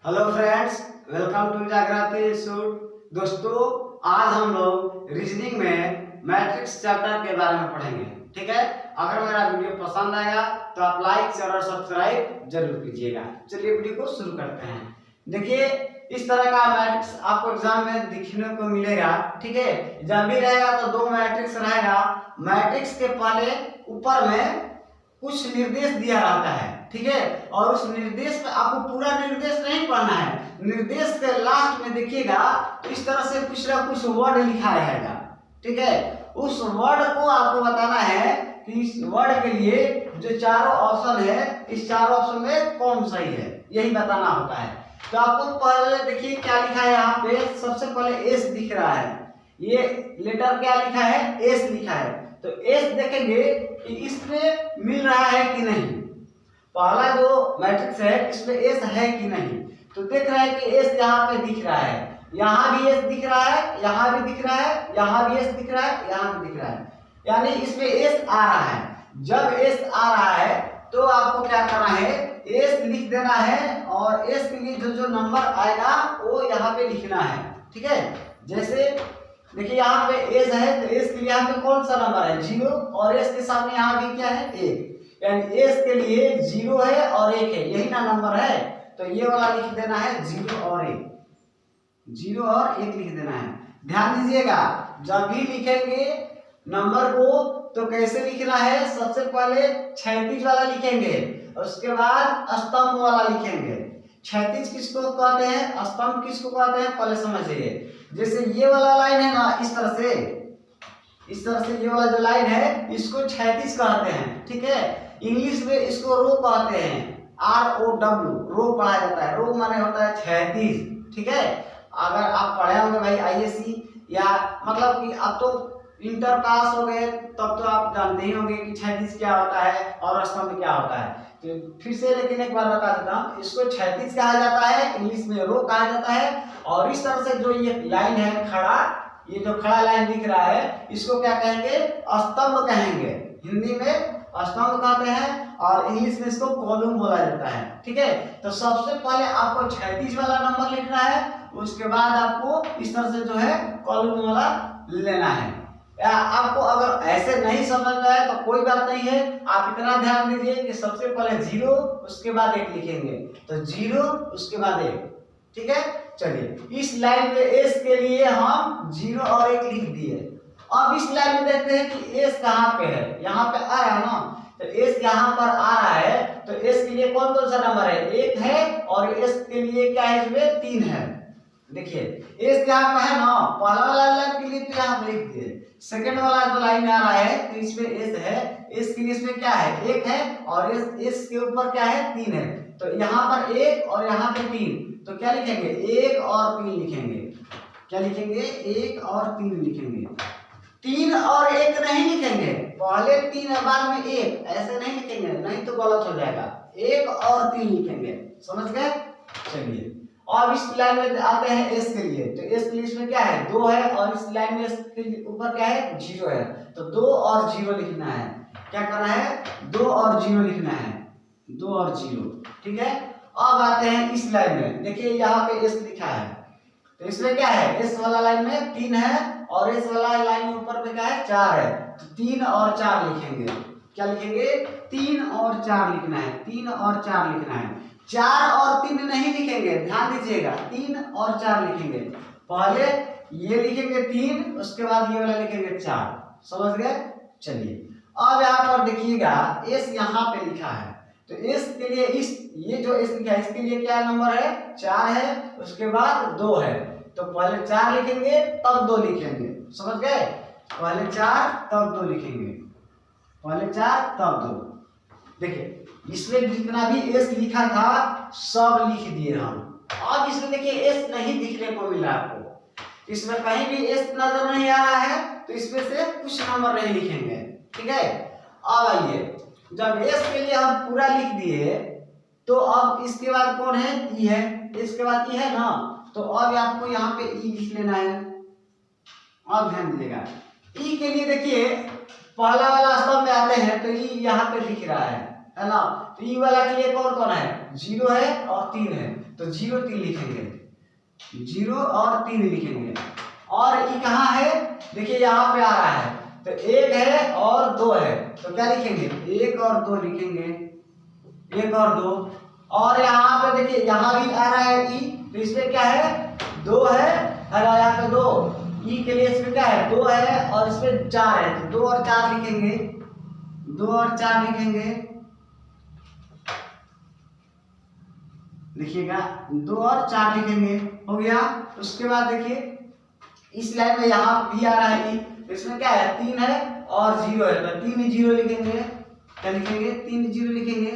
Hello friends, welcome to जागृति institute. दोस्तों, आज हम लोग रीजनिंग में मैट्रिक्स चैप्टर के बारे में पढ़ेंगे। ठीक है, अगर मेरा वीडियो पसंद आएगा तो आप लाइक शेयर और सब्सक्राइब जरूर कीजिएगा। चलिए वीडियो को शुरू करते हैं। देखिए, इस तरह का मैट्रिक्स आपको एग्जाम में दिखने को मिलेगा। ठीक है, जब भी रहेगा तो दो मैट्रिक्स रहेगा। मैट्रिक्स के पहले ऊपर में कुछ निर्देश दिया रहता है। ठीक है, और उस निर्देश पे आपको पूरा निर्देश नहीं पढ़ना है। निर्देश के लास्ट में देखिएगा तो इस तरह से कुछ ना कुछ वर्ड लिखा रहेगा। ठीक है, उस वर्ड को आपको बताना है कि इस वर्ड के लिए जो चारों ऑप्शन है, इस चारों ऑप्शन में कौन सही है, यही बताना होता है। तो आपको पहले देखिए क्या लिखा है यहाँ पे। सबसे पहले एस दिख रहा है। ये लेटर क्या लिखा है? एस लिखा है। तो एस देखेंगे कि इसमें मिल रहा है कि नहीं। पहला जो मैट्रिक्स है इसमें एस है कि नहीं। तो देख रहे हैं कि एस यहाँ पे दिख रहा है, यहाँ भी एस दिख रहा है, यहाँ भी दिख रहा है, यहाँ भी एस दिख रहा है, यहाँ भी दिख रहा है, यानी इसमें एस आ रहा है। जब एस आ रहा है तो आपको क्या करना है, एस लिख देना है और एस के लिए जो जो नंबर आएगा वो यहाँ पे लिखना है। ठीक है, जैसे देखिए यहाँ पे एस है तो एस के लिए यहाँ पे कौन सा नंबर है? 0, और एस के सामने यहाँ भी क्या है? 1, यानी एस के लिए 0 है और 1 है, यही ना नंबर है। तो ये वाला लिख देना है 0 और 1, 0 और 1 लिख देना है। ध्यान दीजिएगा, जब भी लिखेंगे नंबर को तो कैसे लिखना है? सबसे पहले क्षैतिज वाला लिखेंगे, उसके बाद स्तंभ वाला लिखेंगे। क्षैतिज किसको कहते हैं, स्तंभ किसको कहते हैं, पहले समझिए। जैसे ये वाला लाइन है ना, इस तरह से ये वाला जो लाइन है इसको क्षैतिज कहते हैं। ठीक है, इंग्लिश में इसको रो कहते हैं, ROW, रो पढ़ा जाता है। रो माने होता है क्षैतिज। ठीक है, अगर आप पढ़े होंगे भाई ISC या मतलब कि अब तो इंटर पास हो गए तब तो आप जानते ही होंगे कि क्षैतिज क्या होता है और स्तंभ क्या होता है। तो फिर से लेकिन एक बार बता देता हूँ, इसको क्षैतिज कहा जाता है, इंग्लिश में रो कहा जाता है। और इस तरह से जो ये लाइन है खड़ा, ये जो खड़ा लाइन दिख रहा है इसको क्या कहेंगे? स्तंभ कहेंगे। हिंदी में स्तंभ कहते हैं और इंग्लिश में इसको कॉलम बोला जाता है। ठीक है, तो सबसे पहले आपको क्षैतिज वाला नंबर लिखना है, उसके बाद आपको इस तरह से जो है कॉलम वाला लेना है। या आपको अगर ऐसे नहीं समझ में आए तो कोई बात नहीं है, आप इतना ध्यान दीजिए कि सबसे पहले 0 उसके बाद 1 लिखेंगे, तो 0 उसके बाद 1। ठीक है, चलिए इस लाइन में एस के लिए हम 0 और 1 लिख दिए। अब इस लाइन में देखते हैं कि एस कहाँ पे है। यहाँ पे आ रहा है ना, तो एस यहाँ पर आ रहा है, तो एस के लिए कौन कौन सा नंबर है? 1 है, और एस के लिए क्या है? इसमें 3 है। देखिए एस यहाँ पे है ना, पहला वाला लाइन के लिए तो यहाँ पे लिख दिए। सेकंड वाला जो लाइन आ रहा है तो इसमें एस है, एस के लिए इसमें क्या है? 1 है, और एस के ऊपर क्या है? 3 है। तो यहाँ पर 1 और यहाँ पे 3, तो क्या लिखेंगे? 1 और 3 लिखेंगे। क्या लिखेंगे? 1 और 3 लिखेंगे। 3 और 1 नहीं लिखेंगे, पहले 3 और बाद में 1, ऐसे नहीं लिखेंगे, नहीं तो गलत हो जाएगा। 1 और 3 लिखेंगे, समझ गए? चलिए अब इस लाइन में आते हैं एस के लिए। तो एस के लिए इसमें क्या है? 2 है, और इस लाइन में इसके ऊपर क्या है? 0 है, तो 2 और 0 लिखना है। क्या करना है? 2 और 0 लिखना है, 2 और 0। ठीक है, अब आते हैं इस लाइन में। देखिए यहाँ पे एस लिखा है, तो इसमें क्या है? एस वाला लाइन में 3 है, और एस वाला लाइन में ऊपर में क्या है? 4 है, तो 3 और 4 लिखेंगे। क्या लिखेंगे? 3 और 4 लिखना है, 3 और 4 लिखना है। 4 और 3 नहीं लिखेंगे, ध्यान दीजिएगा, 3 और 4 लिखेंगे। पहले ये लिखेंगे 3, उसके बाद ये वाला लिखेंगे 4। समझ गए? चलिए अब यहाँ पर देखिएगा एस यहाँ पे लिखा है, तो एस के लिए ये जो एस लिखा है इसके लिए क्या नंबर है? 4 है, उसके बाद 2 है, तो पहले 4 लिखेंगे तब 2 लिखेंगे। समझ गए? पहले 4 तब 2 लिखेंगे, पहले 4 तब 2। देखिए इसमें जितना भी एस लिखा था सब लिख दिए हम। अब इसमें देखिए एस नहीं दिखने को मिला आपको, इसमें कहीं भी एस नजर नहीं आ रहा है, तो इसमें से कुछ नंबर नहीं लिखेंगे। ठीक है, अब आइए, जब एस के लिए हम पूरा लिख दिए तो अब इसके बाद कौन है? ई है, इसके बाद ई है ना, तो अब आपको यहाँ पे ई लिख लेना है। अब ध्यान दीजिएगा, ई के लिए देखिए पहला वाला स्तंभ में आते हैं तो ई यहाँ पे दिख रहा है है ना। तो ई वाला के लिए कौन कौन है, 0 है और 3 है, तो 0 3 लिखेंगे, 0 और 3 लिखेंगे। और ई कहाँ है, देखिए यहाँ पे आ रहा है, तो 1 है और 2 है, तो क्या लिखेंगे, 1 और 2 लिखेंगे, 1 और 2। और यहाँ पे देखिए यहाँ भी आ रहा है ई, तो इसमें क्या है, 2 है, यहाँ पे 2, ई के लिए इसमें क्या है, 2 है और इसमें 4 है, तो 2 और 4 लिखेंगे, 2 और 4 लिखेंगे, लिखिएगा 2 और 4 लिखेंगे, हो गया। उसके बाद देखिए इस लाइन में यहाँ भी आ रहा है ई, इसमें क्या है, 3 है और 0 है, तो 3 0 लिखेंगे, क्या लिखेंगे, 3 0 लिखेंगे,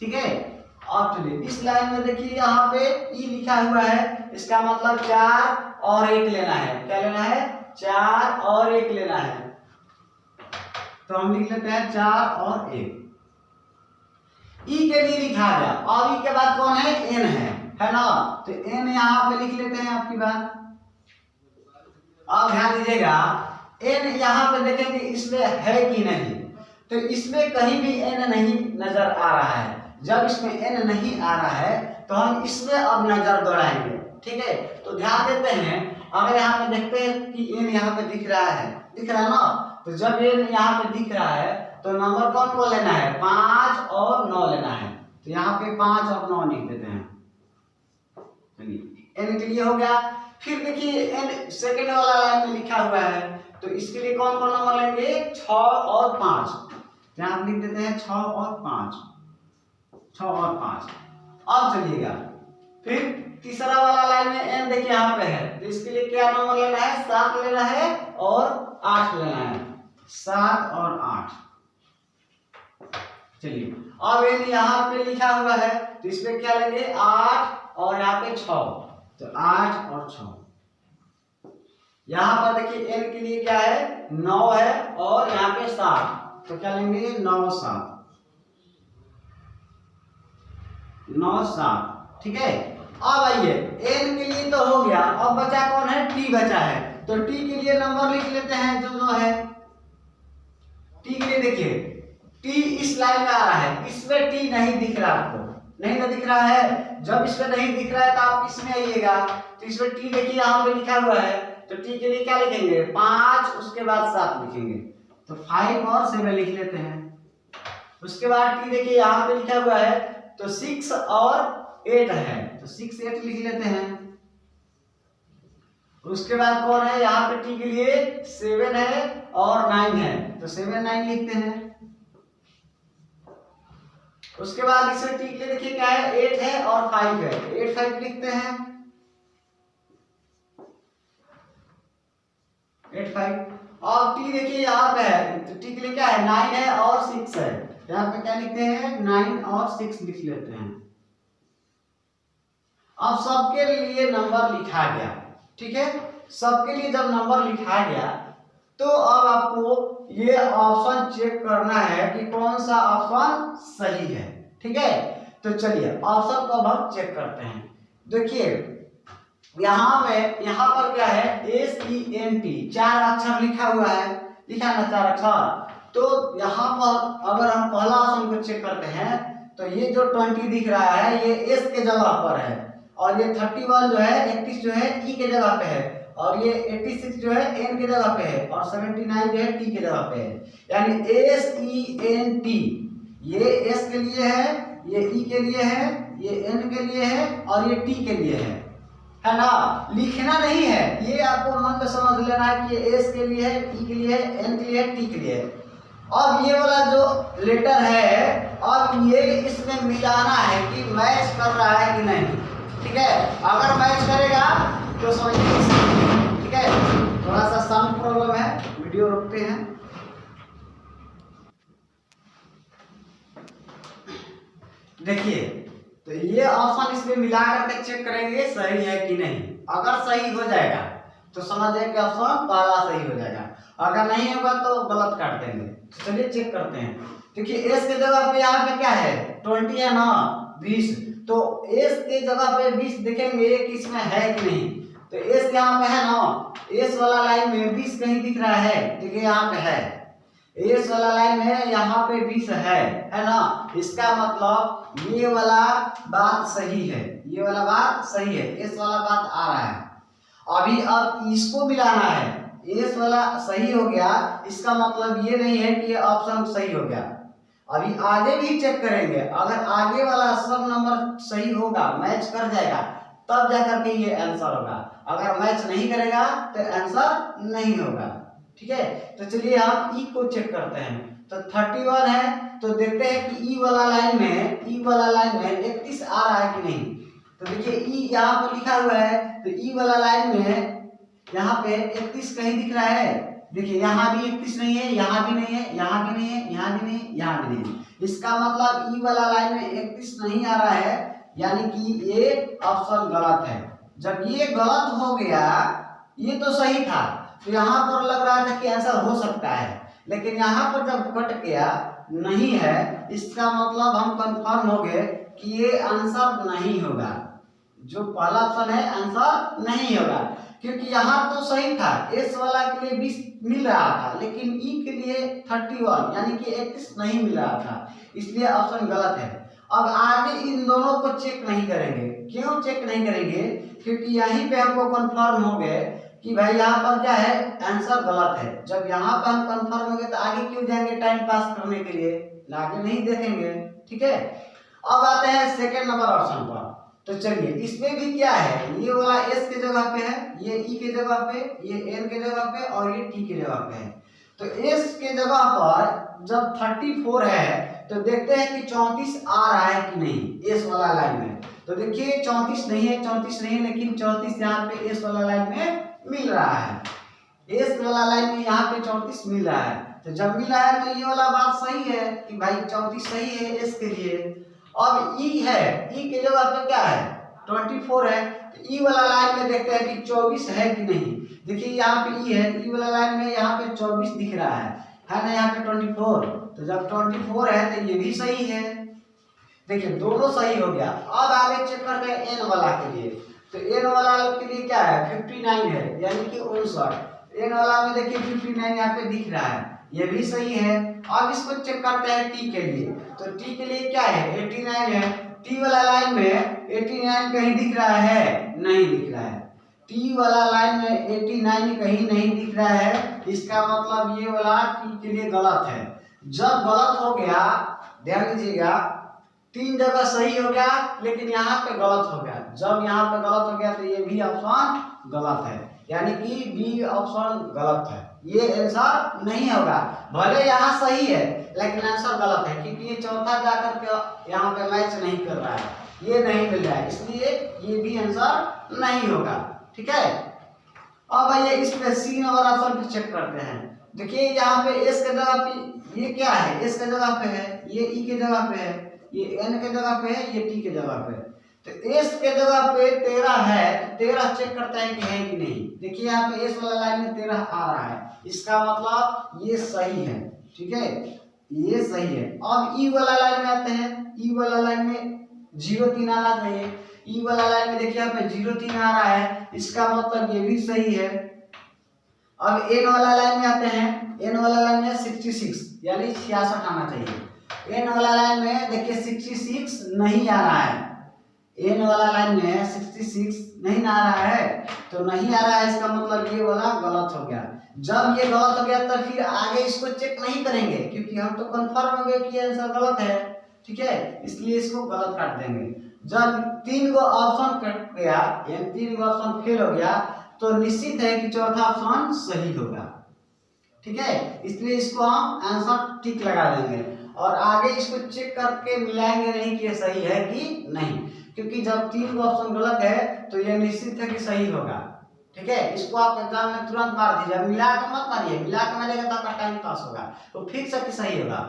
ठीक है। और चलिए इस लाइन में देखिए यहाँ पे ई लिखा हुआ है, इसका मतलब 4 और 1 लेना है, क्या लेना है, 4 और 1 लेना है, तो हम लिख लेते हैं 4 और 1। ई के लिए लिखा गया, और ई के बाद कौन है, एन है ना, तो एन यहाँ पे लिख लेते हैं आपकी बात। अब ध्यान दीजिएगा, एन यहाँ पे देखेंगे इसमें है कि नहीं, तो इसमें कहीं भी एन नहीं नजर आ रहा है। जब इसमें एन नहीं आ रहा है तो हम इसमें अब नजर दौड़ाएंगे, ठीक है। तो ध्यान देते हैं, अगर यहाँ पे देखते हैं कि एन यहाँ पे दिख रहा है, दिख रहा है ना, तो जब एन यहाँ पे दिख रहा है तो नंबर कौन को लेना है, 5 और 9 लेना है, तो यहाँ पे 5 और 9 लिख देते हैं, एन के लिए हो गया। फिर देखिए एन सेकेंड वाला लाइन में लिखा हुआ है, तो इसके लिए कौन कौन नंबर लेंगे, 6 और 5, यहाँ लिख देते हैं 6 और 5, 6 और 5। अब चलिएगा फिर तीसरा वाला लाइन में एन देखिए यहाँ पे है, तो इसके लिए क्या नंबर लेना है, 7 लेना है और 8 लेना है, 7 और 8। चलिए अब एन यहाँ पे लिखा हुआ है, तो इसमें क्या लेंगे, 8 और यहाँ पे 6, तो 8 और 6। यहाँ पर देखिए एन के लिए क्या है, 9 है और यहाँ पे 7, तो क्या लेंगे, 9 7, 9 7, ठीक है। अब आइए एन के लिए तो हो गया, अब बचा कौन है, टी बचा है, तो टी के लिए नंबर लिख लेते हैं जो है। टी के लिए देखिए टी इस लाइन में आ रहा है, इसमें टी नहीं दिख रहा आपको, नहीं ना दिख रहा है, जब इसमें नहीं दिख रहा है तो आप इसमें आइएगा, तो इसमें टी देखिए यहाँ पे लिखा हुआ है, तो टी के लिए क्या लिखेंगे, 5 उसके बाद 7 लिखेंगे, तो 5 और 7 लिख लेते हैं। उसके बाद टी देखिए यहाँ पे लिखा हुआ है, तो 6 और 8 है, तो 6 8 लिख लेते हैं। उसके बाद कौन है, यहाँ पे टी के लिए 7 है और 9 है, तो 7 9 लिखते हैं। उसके बाद इसे टी के लिए देखिए क्या है, 8 है और 5 है, 8 5 लिखते हैं, 8 5। और टी देखिए यहाँ पे है, तो टी के लिए क्या है, 9 है और 6 है, यहाँ पे क्या लिखते हैं, 9 और 6 लिख लेते हैं। अब सबके लिए नंबर लिखा गया, ठीक है। सबके लिए जब नंबर लिखा गया तो अब आपको ये ऑप्शन चेक करना है कि कौन सा ऑप्शन सही है, ठीक है। तो चलिए ऑप्शन को अब हम चेक करते हैं। देखिए यहाँ पर क्या है, SENT 4 अक्षर लिखा हुआ है, लिखा ना 4 अक्षर, तो यहाँ पर अगर हम पहला ऑप्शन को चेक करते हैं तो ये जो 20 दिख रहा है ये एस के जगह पर है, और ये 31 जो है 31 जो है ई के जगह पे है, और ये 86 जो है एन के जगह पे है, और 79 जो है टी के जगह पे है। यानी SENT, ये एस के लिए है, ये ई के लिए है, ये एन के लिए है और ये टी के लिए है ना। लिखना नहीं है, ये आपको मन में समझ लेना है कि ये एस के लिए है, ई के लिए है, एन के लिए है, टी के लिए है। अब ये वाला जो लेटर है, अब ये इसमें मिलाना है कि मैच कर रहा है कि नहीं, ठीक है। अगर मैच करेगा तो समझिए, ठीक है। थोड़ा सा साउंड प्रॉब्लम है, वीडियो रोकते हैं। देखिए तो ये ऑप्शन इसमें मिला करके चेक करेंगे सही है कि नहीं। अगर सही हो जाएगा तो समझिए कि ऑप्शन पहला सही हो जाएगा, अगर नहीं होगा तो गलत काट देंगे। तो चलिए चेक करते हैं। देखिए एस के जगह पे यहाँ पे क्या है, 20 है ना, 20, तो एस के जगह पे 20 देखेंगे कि इसमें है कि नहीं। तो एस यहाँ पे है ना, एस वाला लाइन में 20 कहीं दिख रहा है, देखिए यहाँ पे है। एस वाला लाइन में यहाँ पे 20 है ना, इसका मतलब ये वाला बात सही है, ये वाला बात सही है, एस वाला बात आ रहा है। अभी अब इसको मिलाना है, एस वाला सही हो गया, इसका मतलब ये नहीं है कि ये ऑप्शन सही हो गया। अभी आगे भी चेक करेंगे, अगर आगे वाला सब नंबर सही होगा, मैच कर जाएगा, तब जाकर के ये आंसर होगा। अगर मैच नहीं करेगा तो आंसर नहीं होगा। ठीक है, तो चलिए हम ई को चेक करते हैं। तो 31 है, तो देखते हैं कि ई वाला लाइन में 31 आ रहा है कि नहीं। तो देखिए ई यहाँ पर लिखा हुआ है, तो ई वाला लाइन में यहाँ पे 31 कहीं दिख रहा है। देखिए यहाँ भी 31 नहीं है, यहाँ भी नहीं है, यहाँ भी नहीं है, यहाँ भी नहीं है, यहाँ भी नहीं है। इसका मतलब ई वाला लाइन में 31 नहीं आ रहा है, यानी कि ये ऑप्शन गलत है। जब ये गलत हो गया, ये तो सही था, तो यहाँ पर लग रहा था कि आंसर हो सकता है, लेकिन यहाँ पर जब कट गया नहीं है, इसका मतलब हम कंफर्म हो गए कि ये आंसर नहीं होगा। जो पहला ऑप्शन है आंसर नहीं होगा, क्योंकि यहाँ तो सही था, एस वाला के लिए 20 मिल रहा था, लेकिन ई के लिए 31 यानी कि 31 नहीं मिल रहा था, इसलिए ऑप्शन गलत है। अब आगे इन दोनों को चेक नहीं करेंगे। क्यों चेक नहीं करेंगे? क्योंकि यहीं पे हमको कंफर्म हो गए कि भाई यहाँ पर क्या है, आंसर गलत है। जब यहाँ पर हम कंफर्म हो गए तो आगे क्यों जाएंगे टाइम पास करने के लिए, आगे नहीं देखेंगे। ठीक है, अब आते हैं सेकेंड नंबर ऑप्शन पर। तो चलिए इसमें भी क्या है, ये वाला एस के जगह पे है, ये ई के जगह पे, ये एन के जगह पे और ये टी के जगह पे है। तो एस के जगह पर जब 34 है तो देखते हैं कि 34 आ रहा है कि नहीं एस वाला लाइन में। तो देखिए 34 नहीं है, 34 नहीं है, लेकिन 34 यहाँ पे एस वाला लाइन में मिल रहा है। एस वाला लाइन में यहाँ पे 34 मिल रहा है। तो जब मिला है तो ये वाला बात सही है कि भाई 34 सही है एस के लिए। अब ई है, ई के जगह पे क्या है 24 है, तो ई वाला लाइन में देखते हैं कि 24 है कि नहीं। देखिए यहाँ पे ई है, ई वाला लाइन में यहाँ पे 24 दिख रहा है ना, यहाँ पे 24। तो जब 24 है तो ये भी सही है। देखिए दोनों सही हो गया। अब आगे चेक करते हैं एन वाला के लिए। तो एन वाला के लिए क्या है 59 है, यानी कि 59। एन वाला में देखिए 59 यहाँ पे दिख रहा है, ये भी सही है। अब इसको चेक करते हैं टी के लिए। तो टी के लिए क्या है 89 है, टी वाला लाइन में 89 कहीं दिख रहा है, नहीं दिख रहा है। टी वाला लाइन में 89 कहीं नहीं दिख रहा है, इसका मतलब ये वाला टी के लिए गलत है। जब गलत हो गया, ध्यान दीजिएगा, 3 जगह सही हो गया लेकिन यहाँ पे गलत हो गया। जब यहाँ पे गलत हो गया तो ये भी ऑप्शन गलत है, यानी कि बी ऑप्शन गलत है, ये आंसर नहीं होगा। भले यहाँ सही है लेकिन आंसर गलत है, क्योंकि ये चौथा जाकर के यहाँ पे मैच नहीं कर रहा है, ये नहीं मिल रहा है, इसलिए ये भी आंसर नहीं होगा। ठीक है, अब आइए इस पे सी नंबर ऑप्शन पे चेक करते हैं। देखिए यहाँ पे एस के जगह पे ये क्या है, एस के जगह पे है, ये ई के जगह पे है, ये एन के जगह पे है, ये टी के जगह पे है। तो एस के जगह पे 13 है, तो 13 चेक करते हैं कि है कि नहीं। देखिए यहाँ पे एस वाला लाइन में 13 आ रहा है, इसका मतलब ये सही है। ठीक है, ये सही है। अब ई वाला लाइन में आते हैं। ई वाला लाइन में 03 आना चाहिए, ई वाला लाइन में देखिए यहाँ पे 03 आ रहा है, इसका मतलब ये भी सही है। अब एन वाला लाइन में आते हैं। एन वाला लाइन में 66 यानी 66 आना चाहिए। एन वाला लाइन में देखिए 66 नहीं आ रहा है, एन वाला लाइन में 66 नहीं आ रहा है, तो नहीं आ रहा है, इसका मतलब ये वाला गलत हो गया। जब ये गलत हो गया तो फिर आगे इसको चेक नहीं करेंगे, क्योंकि हम तो कंफर्म हो गए कि आंसर गलत है। ठीक है, इसलिए इसको गलत काट देंगे। जब 3 गो ऑप्शन कट गया, यानी 3 गो ऑप्शन फेल हो गया, तो निश्चित है कि चौथा ऑप्शन सही होगा। ठीक है, इसलिए इसको हम आंसर ठीक लगा देंगे और आगे इसको चेक करके मिलाएंगे नहीं कि ये सही है कि नहीं, क्योंकि जब 3 गो ऑप्शन गलत है तो ये निश्चित है कि सही होगा। ठीक है, इसको आप एग्जाम में तुरंत मार दीजिए, मिला के मत मारिए, मिला के मारिएगा तो आपका टाइम पास होगा, तो फिक्स है कि सही होगा।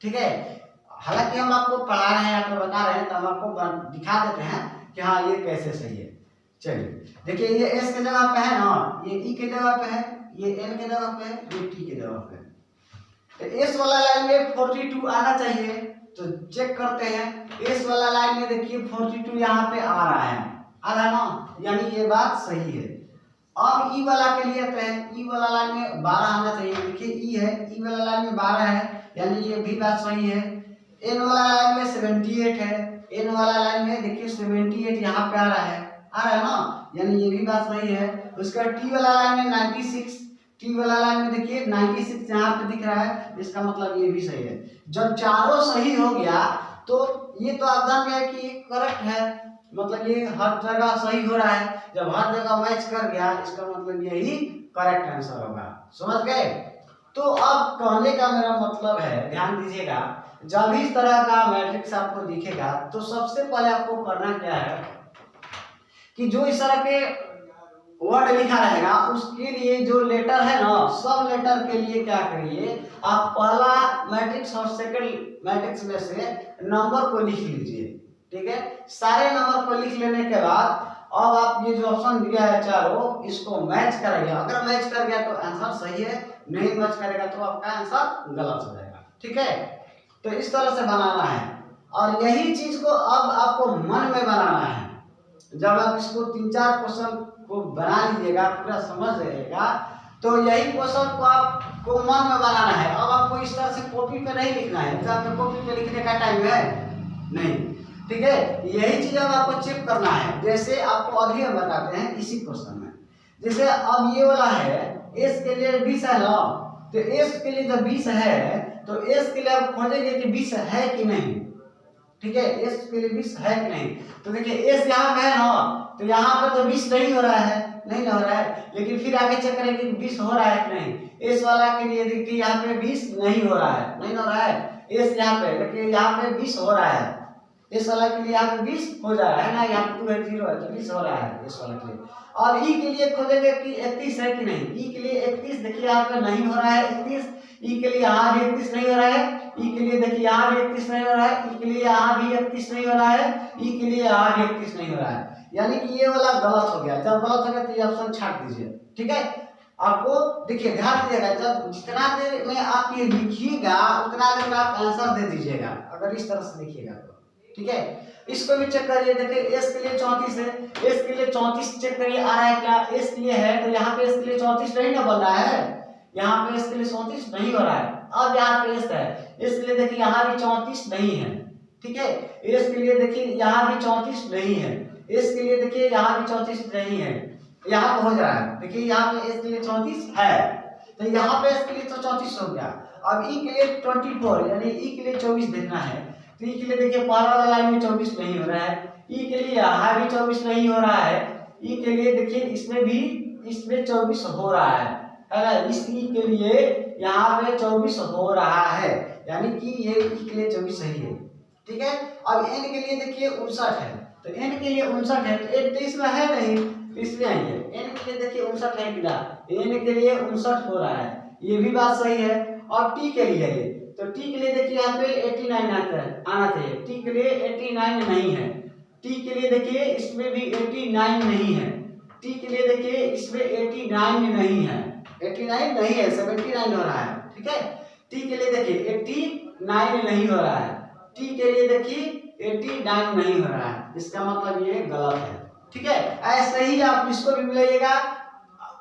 ठीक है, हालांकि हम आपको पढ़ा रहे हैं, आपको बता रहे हैं, तो हम आपको दिखा देते हैं कि हाँ ये कैसे सही है। चलिए देखिए, ये एस के जगह पे है ना, ये ई के जगह पे है, ये एन के जगह पे है, ये टी के जगह पे है। तो एस वाला लाइन में 42 आना चाहिए, तो चेक करते हैं। एस वाला लाइन में देखिए 42 यहाँ पे आ रहा है ना, यानी ये बात सही है। अब ई वाला के लिए आते हैं, ई वाला लाइन में 12 आना चाहिए। देखिए ई है, ई वाला लाइन में 12 है, यानी ये भी बात सही है। एन वाला लाइन में 78 है, एन वाला लाइन में देखिए 78 यहाँ पे आ रहा है, ना, यानी ये भी बात सही है। उसका टी वाला लाइन में 96, टी वाला लाइन में देखिए 96 यहाँ पे दिख रहा है, इसका मतलब ये भी सही है। जब चारों सही हो गया तो ये तो आप जान गए कि करेक्ट है, मतलब ये हर जगह सही हो रहा है। जब हर जगह मैच कर गया इसका मतलब यही करेक्ट आंसर होगा। समझ गए? तो अब कहने का मेरा मतलब है, ध्यान दीजिएगा, जब इस तरह का मैट्रिक्स आपको दिखेगा तो सबसे पहले आपको करना क्या है कि जो इस तरह के वर्ड लिखा रहेगा उसके लिए जो लेटर है ना, सब लेटर के लिए क्या करिए, आप पहला मैट्रिक्स और सेकंड मैट्रिक्स में से नंबर को लिख लीजिए। ठीक है, सारे नंबर को लिख लेने के बाद अब आप ये जो ऑप्शन दिया है चारों, इसको मैच कराइए। अगर मैच कर गया तो आंसर सही है, नहीं मैच करेगा तो आपका आंसर गलत हो जाएगा। ठीक है, तो इस तरह से बनाना है और यही चीज को अब आपको मन में बनाना है। जब आप इसको 3-4 क्वेश्चन को बना लीजिएगा, पूरा समझ जाइएगा, तो यही क्वेश्चन को आपको मन में बनाना है। अब आपको इस तरह से कॉपी पे नहीं लिखना है, एग्जाम में कॉपी पे लिखने का टाइम है नहीं। ठीक है, यही चीज अब आपको चेक करना है। जैसे आपको अभी हम बताते हैं इसी क्वेश्चन में, जैसे अब ये वाला है एस के लिए 20 है ना, तो एस के लिए जब 20 है तो एस के लिए आप खोजेंगे कि 20 है कि नहीं। ठीक है, एस के लिए 20 है कि नहीं, तो देखिए एस यहाँ पे है ना, तो यहाँ पे तो 20 नहीं हो रहा है, नहीं हो रहा है, लेकिन फिर आगे चेक करेंगे कि 20 हो रहा है कि नहीं। एस वाला के लिए देखिए यहाँ पे 20 नहीं हो रहा है, नहीं हो रहा है। एस यहाँ पे देखिए यहाँ पे 20 हो रहा है, इस वाला के लिए यहाँ पे 20 हो जा रहा है ना, यहाँ पे 2 है 0 है तो 20 हो रहा है इस वाला के लिए। और ई के लिए खोजेंगे कि 31 है कि नहीं। ई के लिए 31 देखिए यहाँ पे नहीं हो रहा है 31, ई के लिए यहाँ भी 31 नहीं हो रहा है, ई के लिए देखिए यहाँ भी 31 नहीं हो रहा है, ई के लिए यहाँ भी 31 नहीं हो रहा है, ई के लिए यहाँ भी 31 नहीं हो रहा है, यानी कि ये वाला गलत हो गया। जब गलत हो गया तो ये ऑप्शन छाट दीजिए। ठीक है, आपको देखिए ध्यान दीजिएगा, जब जितना देर में आप ये लिखिएगा उतना देर में आप आंसर दे दीजिएगा, अगर इस तरह से लिखिएगा तो। ठीक है, इसको भी चेक करिए। देखिए एस के लिए 34 है, एस के लिए 34 चेक करिए आ रहा है क्या, एस के लिए है तो यहाँ पे एस के लिए 34 नहीं ना बन रहा है, यहाँ पे एस के लिए 34 नहीं हो रहा है। अब यहाँ पे एस है, एस के लिए देखिए यहाँ भी 34 नहीं है। ठीक है, एस के लिए देखिए यहाँ भी 34 नहीं है, एस के लिए देखिए यहाँ भी 34 नहीं है, यहाँ पे हो जा रहा है। देखिए यहाँ पे एस के लिए 34 है तो यहाँ पे एस के लिए तो 34 हो गया। अब ई के लिए 24 यानी ई के लिए 24 देखना है, तो ई के लिए देखिए पहला वाला लाइन में 24 नहीं हो रहा है, ई के लिए यहाँ भी 24 नहीं हो रहा है, ई के लिए देखिए इसमें भी इसमें 24 हो रहा है ना, इस ई के लिए यहाँ पे 24 हो रहा है, यानी कि ये ई के लिए 24 सही है। ठीक है, अब एन के लिए देखिए 59 है, तो एन के लिए 59 है तो एन तो इसमें है नहीं, इसमें आएंगे। एन के लिए देखिए 59 है कितना, एन के लिए 59 हो रहा है, ये भी बात सही है। और टी के लिए ये, तो टी के लिए देखिए यहाँ पे 89 आना चाहिए, टी के लिए 89 नहीं है, टी के लिए देखिए इसमें भी 89 नहीं है, टी के लिए देखिए इसमें 89 नहीं है, 89 नहीं है 79 हो रहा है। ठीक है, टी के लिए देखिए 89 नहीं हो रहा है, टी के लिए देखिए 89 नहीं हो रहा है, इसका मतलब ये गलत है। ठीक है, ऐसे ही आप इसको भी मिलाइएगा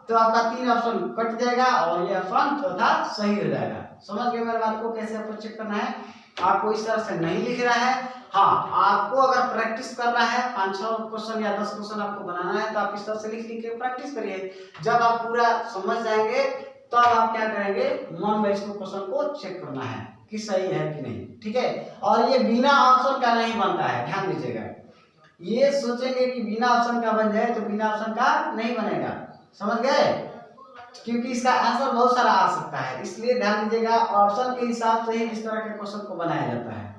तो आपका 3 ऑप्शन कट जाएगा और ये ऑप्शन चौथा सही हो जाएगा। समझ गए मेरे बात को, कैसे आपको चेक करना है। आपको इस तरह से नहीं लिख रहा है, हाँ आपको अगर प्रैक्टिस करना है 5-6 क्वेश्चन या 10 क्वेश्चन आपको बनाना है तो आप इस तरह से लिख लिख के प्रैक्टिस करिए। जब आप पूरा समझ जाएंगे तब आप क्या करेंगे, मन में इसको क्वेश्चन को चेक करना है कि सही है कि नहीं। ठीक है, और ये बिना ऑप्शन का नहीं बनता है, ध्यान दीजिएगा। ये सोचेंगे कि बिना ऑप्शन का बन जाए तो बिना ऑप्शन का नहीं बनेगा, समझ गए, क्योंकि इसका आंसर बहुत सारा आ सकता है, इसलिए ध्यान दीजिएगा ऑप्शन के हिसाब से ही इस तरह के क्वेश्चन को बनाया जाता है।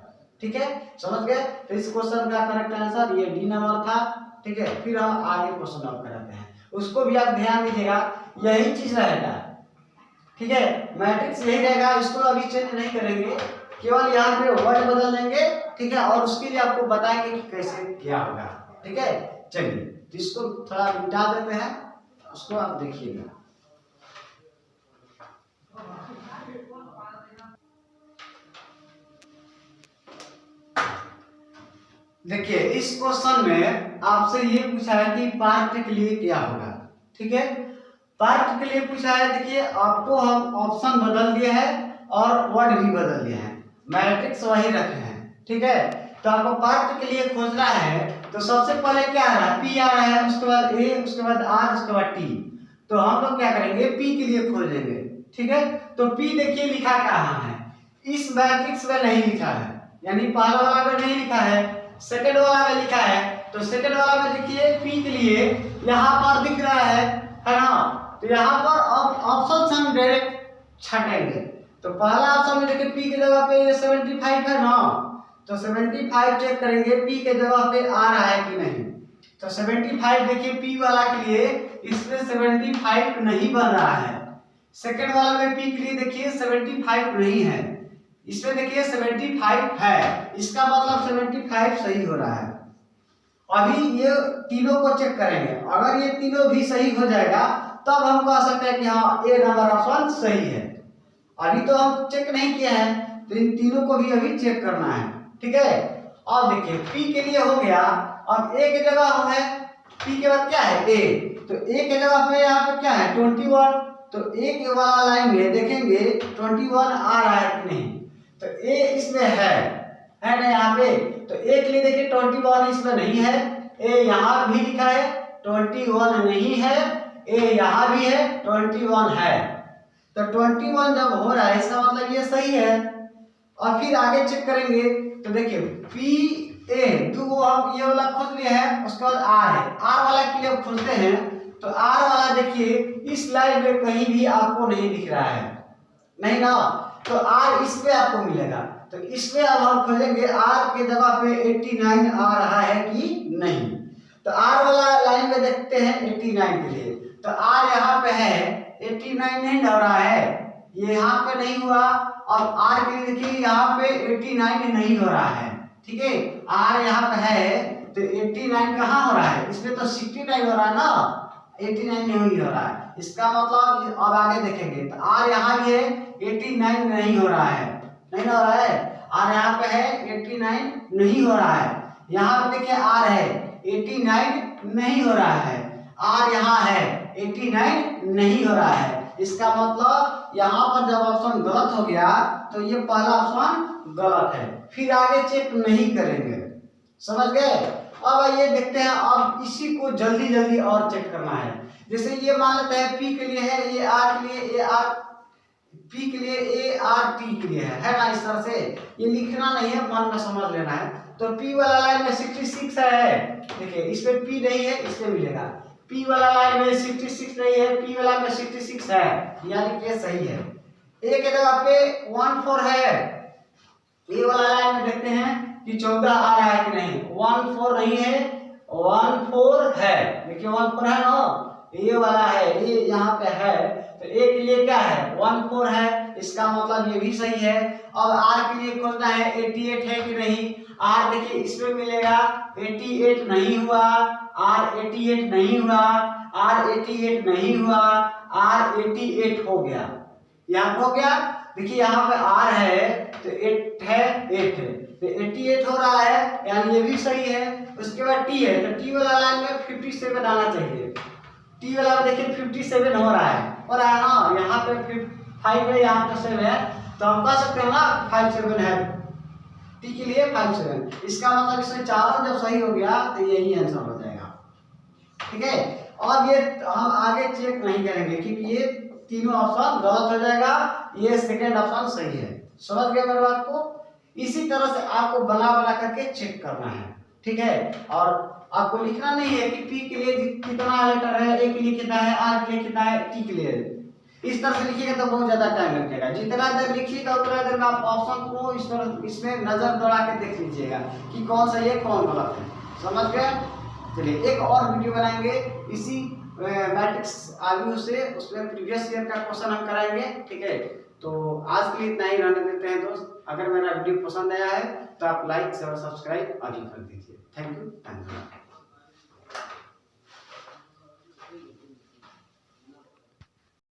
ठीक है, समझ गए। तो इस क्वेश्चन का करेक्ट आंसर ये डी नंबर था। ठीक है, फिर हम आगे क्वेश्चन ऑफ कराते हैं, उसको भी आप ध्यान दीजिएगा, यही चीज रहेगा। ठीक है, मैट्रिक्स यही रहेगा, इसको अभी चेंज नहीं करेंगे, केवल यहाँ पे वर्ड बदल देंगे। ठीक है, और उसके लिए आपको बताएंगे कि कैसे क्या होगा। ठीक है, चलिए तो इसको थोड़ा मिटा देते हैं, उसको आप देखिएगा। देखिए इस क्वेश्चन में आपसे ये पूछा है कि पार्ट के लिए क्या होगा। ठीक है, पार्ट के लिए पूछा है, देखिए आपको हम ऑप्शन बदल दिए हैं और वर्ड भी बदल दिए हैं, मैट्रिक्स वही रखे हैं, ठीक है। तो आपको पार्ट के लिए खोजना है तो सबसे पहले क्या आ रहा है, पी आ रहा है, उसके बाद ए, उसके बाद आर, उसके बाद टी। तो हम लोग क्या करेंगे, पी के लिए खोजेंगे, ठीक है। तो पी देखिए लिखा कहाँ है, इस मैट्रिक्स में नहीं लिखा है, यानी पहला वाला में नहीं लिखा है, सेकंड वाला में लिखा है। तो सेकंड वाला में देखिए पी के लिए यहाँ पर दिख रहा है ना। तो यहाँ पर अब ऑप्शन हम डायरेक्ट छटेंगे। तो पहला ऑप्शन में देखिए पी की जगह पे 75 है ना, तो 75 चेक करेंगे पी के जगह पे आ रहा है कि नहीं। तो 75 देखिए पी वाला के लिए इसमें 75 नहीं बन रहा है। सेकंड वाला में पी के लिए देखिए 75 नहीं है, इसमें देखिए 75 है, इसका मतलब 75 सही हो रहा है। अभी ये तीनों को चेक करेंगे, अगर ये तीनों भी सही हो जाएगा तब हम कह सकते हैं कि हाँ ए नंबर ऑप्शन सही है। अभी तो हम चेक नहीं किए हैं, तो इन तीनों को भी अभी चेक करना है, ठीक है। अब देखिए पी के लिए हो गया, अब ए की जगह है, पी के बाद क्या है ए, तो ए के जगह पे यहाँ पे क्या है 21। तो ए के वाला लाइन में देखेंगे 21 आ रहा है कि नहीं, तो ए इसमें है ना यहाँ पे। तो ए के लिए देखिए 21 इसमें नहीं है, ए यहाँ भी लिखा है 21 नहीं है, ए यहाँ भी है 21 है। तो 21 जब हो रहा है इसका मतलब ये सही है। और फिर आगे चेक करेंगे तो देखिए पी ए दो हम ये वाला खोज लिए हैं, उसके बाद आर है, आर वाला के लिए खोजते हैं। तो आर वाला देखिए इस लाइन में कहीं भी आपको नहीं दिख रहा है, नहीं ना, तो आर इस पे आपको मिलेगा। तो इसमें अब हम खोजेंगे आर के जगह पे 89 आ रहा है कि नहीं। तो आर वाला लाइन में देखते हैं 89 के लिए, तो आर यहाँ पे है 89 नहीं हो रहा है, ये यहाँ पे नहीं हुआ। और आर के लिए देखिए यहाँ पे 89 नहीं हो रहा है, ठीक है। आर यहाँ पे है तो 89 कहाँ हो रहा है, इसमें तो 69 हो रहा है ना, 89 नहीं हो रहा है। इसका मतलब अब आगे देखेंगे तो आर यहाँ भी है 89 नहीं हो रहा है, नहीं हो रहा है। आर यहाँ पे है 89 नहीं हो रहा है, यहाँ पे देखिए आर है 89 नहीं हो रहा है, आर यहाँ है 89 नहीं हो रहा है। इसका मतलब यहाँ पर जब ऑप्शन गलत हो गया तो ये पहला ऑप्शन गलत है, फिर आगे चेक नहीं करेंगे, समझ गए। अब ये देखते हैं, अब इसी को जल्दी जल्दी और चेक करना है। जैसे ये मान लेते हैं पी के लिए है, ये आर के लिए ए आर, पी के लिए ए आर टी के लिए है ना। इस तरह से ये लिखना नहीं है, मन में समझ लेना है। तो पी वाला लाइन में 66 है, देखिए इसमें पी नहीं है, इसमें मिलेगा। पी वाला लाइन में 66 नहीं है, पी वाला में 66 है, यानी कि सही है। ए के जगह पे 14 है, ए वाला लाइन में देखते हैं कि 14 आ रहा है कि नहीं, 14 नहीं है, 14 है, देखिए 14 है ना, ये वाला है, ये यहाँ पे है। तो ए के लिए क्या है 14 है, इसका मतलब ये भी सही है। अब आर के लिए खोजना है 88 है कि नहीं, आर देखिए इसमें मिलेगा 88 नहीं हुआ, आर 88 नहीं हुआ, आर 88 नहीं हुआ, आर 88 हो गया, यहाँ हो गया। देखिए यहाँ पे आर है तो 8 है, 8 है, तो 88 हो रहा है, यानी ये भी सही है। उसके बाद टी है, तो टी वाला लाइन में 57 आना चाहिए, टी वाला में देखिए 57 हो रहा है, और है ना, यहाँ पे 5 है, यहाँ पे 7 है, तो हम कह सकते हैं ना 57 है, टी के लिए 57। इसका मतलब इसमें चारों जब सही हो गया तो यही आंसर हो जाएगा, ठीक है। अब ये हम आगे चेक नहीं करेंगे क्योंकि ये तीनों ऑप्शन गलत हो जाएगा, ये सेकेंड ऑप्शन सही है। समझ गए मेरे बात को। इसी तरह से आपको बना बना करके चेक करना है, ठीक है। और आपको लिखना नहीं है कि पी के लिए कितना लेटर है, ए के लिए कितना है, आर के लिए कितना है, टी के लिए। इस तरह से लिखिएगा तो बहुत ज्यादा टाइम लग जाएगा। जितना देर लिखिएगा उतना देर में आप ऑप्शन को इस तरह इसमें नजर दौड़ा के देख लीजिएगा कि कौन सही है कौन गलत है। समझ गए। चलिए एक और वीडियो बनाएंगे इसी मैट्रिक्स आलू से, उसमें प्रीवियस ईयर का क्वेश्चन हम कराएंगे, ठीक है। तो आज के लिए इतना ही रहने देते हैं दोस्त। अगर मेरा वीडियो पसंद आया है तो आप लाइक और सब्सक्राइब अभी कर दीजिए। थैंक यू, धन्यवाद।